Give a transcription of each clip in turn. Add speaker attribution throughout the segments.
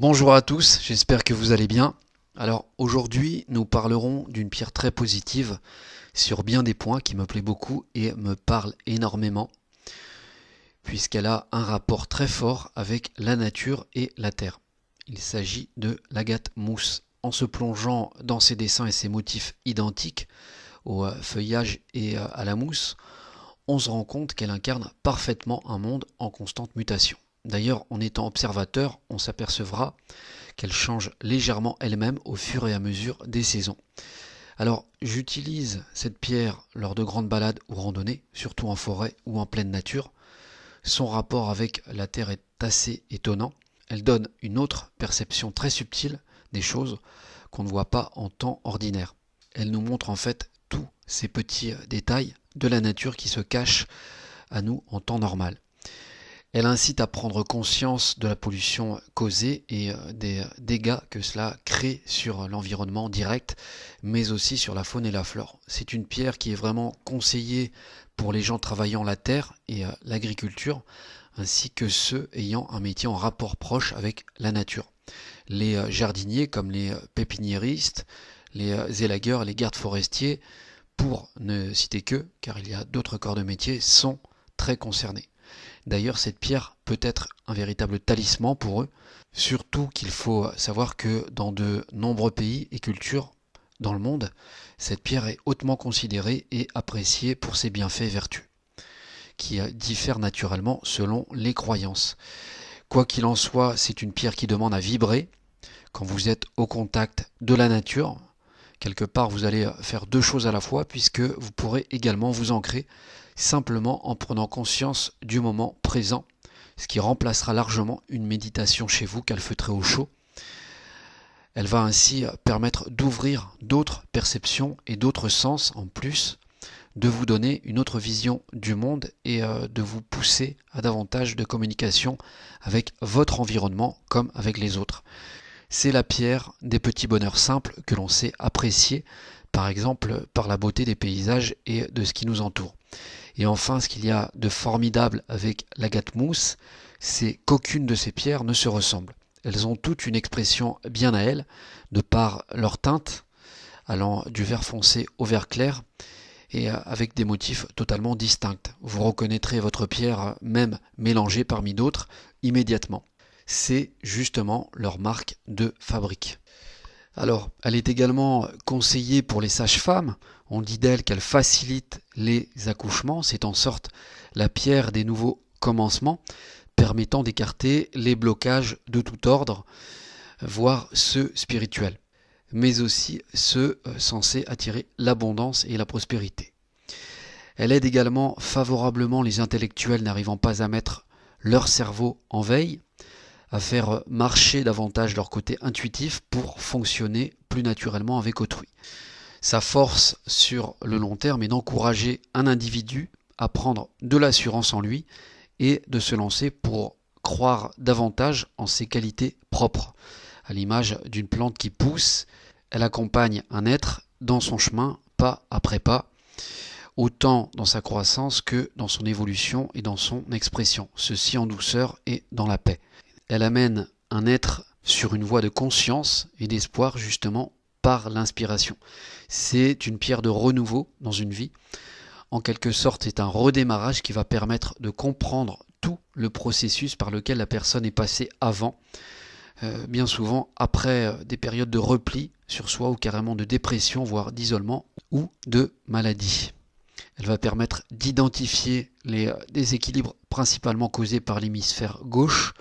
Speaker 1: Bonjour à tous, j'espère que vous allez bien. Alors aujourd'hui, nous parlerons d'une pierre très positive sur bien des points qui me plaît beaucoup et me parlent énormément, puisqu'elle a un rapport très fort avec la nature et la terre. Il s'agit de l'agate mousse. En se plongeant dans ses dessins et ses motifs identiques au feuillage et à la mousse, on se rend compte qu'elle incarne parfaitement un monde en constante mutation. D'ailleurs, en étant observateur, on s'apercevra qu'elle change légèrement elle-même au fur et à mesure des saisons. Alors, j'utilise cette pierre lors de grandes balades ou randonnées, surtout en forêt ou en pleine nature. Son rapport avec la terre est assez étonnant. Elle donne une autre perception très subtile des choses qu'on ne voit pas en temps ordinaire. Elle nous montre en fait tous ces petits détails de la nature qui se cachent à nous en temps normal. Elle incite à prendre conscience de la pollution causée et des dégâts que cela crée sur l'environnement direct, mais aussi sur la faune et la flore. C'est une pierre qui est vraiment conseillée pour les gens travaillant la terre et l'agriculture, ainsi que ceux ayant un métier en rapport proche avec la nature. Les jardiniers comme les pépiniéristes, les élagueurs, les gardes forestiers, pour ne citer que, car il y a d'autres corps de métier, sont très concernés. D'ailleurs, cette pierre peut être un véritable talisman pour eux, surtout qu'il faut savoir que dans de nombreux pays et cultures dans le monde, cette pierre est hautement considérée et appréciée pour ses bienfaits et vertus, qui diffèrent naturellement selon les croyances. Quoi qu'il en soit, c'est une pierre qui demande à vibrer. Quand vous êtes au contact de la nature, quelque part vous allez faire deux choses à la fois, puisque vous pourrez également vous ancrer simplement en prenant conscience du moment présent, ce qui remplacera largement une méditation chez vous calfeutrée au chaud. Elle va ainsi permettre d'ouvrir d'autres perceptions et d'autres sens en plus, de vous donner une autre vision du monde et de vous pousser à davantage de communication avec votre environnement comme avec les autres. C'est la pierre des petits bonheurs simples que l'on sait apprécier, par exemple par la beauté des paysages et de ce qui nous entoure. Et enfin, ce qu'il y a de formidable avec l'agate mousse, c'est qu'aucune de ces pierres ne se ressemble. Elles ont toutes une expression bien à elles, de par leur teinte, allant du vert foncé au vert clair, et avec des motifs totalement distincts. Vous reconnaîtrez votre pierre, même mélangée parmi d'autres, immédiatement. C'est justement leur marque de fabrique. Alors, elle est également conseillée pour les sages-femmes. On dit d'elle qu'elle facilite les accouchements. C'est en sorte la pierre des nouveaux commencements, permettant d'écarter les blocages de tout ordre, voire ceux spirituels, mais aussi ceux censés attirer l'abondance et la prospérité. Elle aide également favorablement les intellectuels n'arrivant pas à mettre leur cerveau en veille, à faire marcher davantage leur côté intuitif pour fonctionner plus naturellement avec autrui. Sa force sur le long terme est d'encourager un individu à prendre de l'assurance en lui et de se lancer pour croire davantage en ses qualités propres. À l'image d'une plante qui pousse, elle accompagne un être dans son chemin, pas après pas, autant dans sa croissance que dans son évolution et dans son expression, ceci en douceur et dans la paix. Elle amène un être sur une voie de conscience et d'espoir justement par l'inspiration. C'est une pierre de renouveau dans une vie. En quelque sorte, c'est un redémarrage qui va permettre de comprendre tout le processus par lequel la personne est passée avant, bien souvent après des périodes de repli sur soi ou carrément de dépression, voire d'isolement ou de maladie. Elle va permettre d'identifier les déséquilibres principalement causés par l'hémisphère gauche,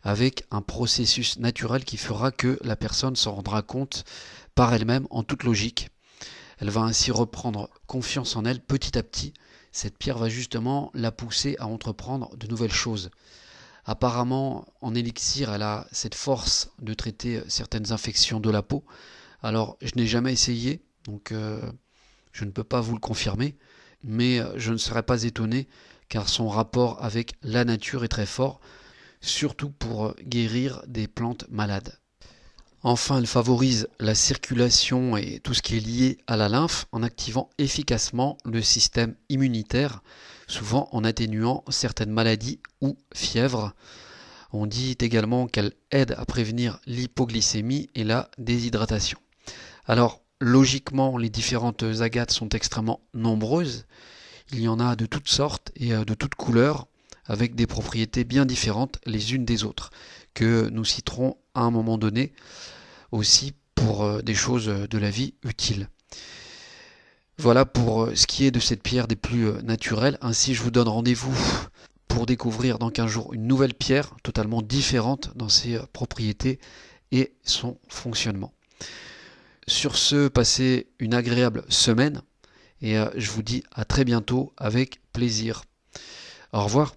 Speaker 1: avec un processus naturel qui fera que la personne s'en rendra compte par elle-même en toute logique. Elle va ainsi reprendre confiance en elle petit à petit. Cette pierre va justement la pousser à entreprendre de nouvelles choses. Apparemment, en élixir, elle a cette force de traiter certaines infections de la peau. Alors, je n'ai jamais essayé, donc je ne peux pas vous le confirmer, mais je ne serais pas étonné car son rapport avec la nature est très fort, surtout pour guérir des plantes malades. Enfin, elle favorise la circulation et tout ce qui est lié à la lymphe en activant efficacement le système immunitaire, souvent en atténuant certaines maladies ou fièvres. On dit également qu'elle aide à prévenir l'hypoglycémie et la déshydratation. Alors, logiquement, les différentes agates sont extrêmement nombreuses. Il y en a de toutes sortes et de toutes couleurs, avec des propriétés bien différentes les unes des autres, que nous citerons à un moment donné aussi pour des choses de la vie utiles. Voilà pour ce qui est de cette pierre des plus naturelles. Ainsi, je vous donne rendez-vous pour découvrir dans 15 jours une nouvelle pierre totalement différente dans ses propriétés et son fonctionnement. Sur ce, passez une agréable semaine et je vous dis à très bientôt avec plaisir. Au revoir.